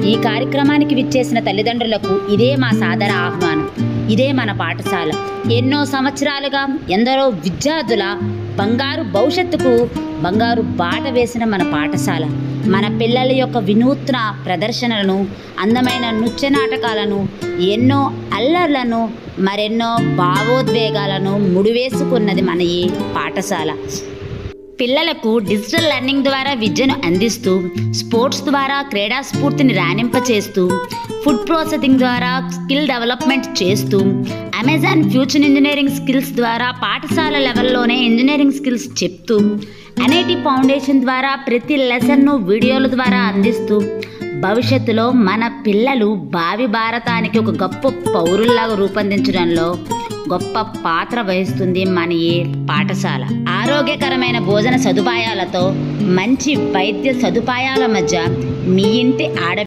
ఈ కార్యక్రమానికి విచ్చేసిన తల్లిదండ్రులకు ఇదే మా సాదర ఆహ్వానం. ఇదే మన పాఠశాల. ఎన్నో సంవత్సరాలుగా ఎందరో విద్యార్థుల బంగారు భవిష్యత్తుకు బంగారు బాట వేసిన మన పాఠశాల. మన పిల్లల యొక్క వినూత్న ప్రదర్శనలను, అందమైన నృత్య నాటకాలను, ఎన్నో అల్లర్లను, మరెన్నో భావోద్వేగాలను ముడివేసుకున్నది మన ఈ పాఠశాల. పిల్లలకు డిజిటల్ లెర్నింగ్ ద్వారా విద్యను అందిస్తూ, స్పోర్ట్స్ ద్వారా క్రీడా స్ఫూర్తిని రాణింపచేస్తూ, ఫుడ్ ప్రాసెసింగ్ ద్వారా స్కిల్ డెవలప్మెంట్ చేస్తూ, అమెజాన్ ఫ్యూచర్ ఇంజనీరింగ్ స్కిల్స్ ద్వారా పాఠశాల లెవెల్లోనే ఇంజనీరింగ్ స్కిల్స్ చెప్తూ, ఎన్ఐటి ఫౌండేషన్ ద్వారా ప్రతి లెసన్ను వీడియోల ద్వారా అందిస్తూ, భవిష్యత్తులో మన పిల్లలు భావి భారతానికి ఒక గొప్ప పౌరుల్లాగా రూపొందించడంలో గొప్ప పాత్ర వహిస్తుంది మన ఈ పాఠశాల. ఆరోగ్యకరమైన భోజన సదుపాయాలతో, మంచి వైద్య సదుపాయాల మధ్య మీ ఇంటి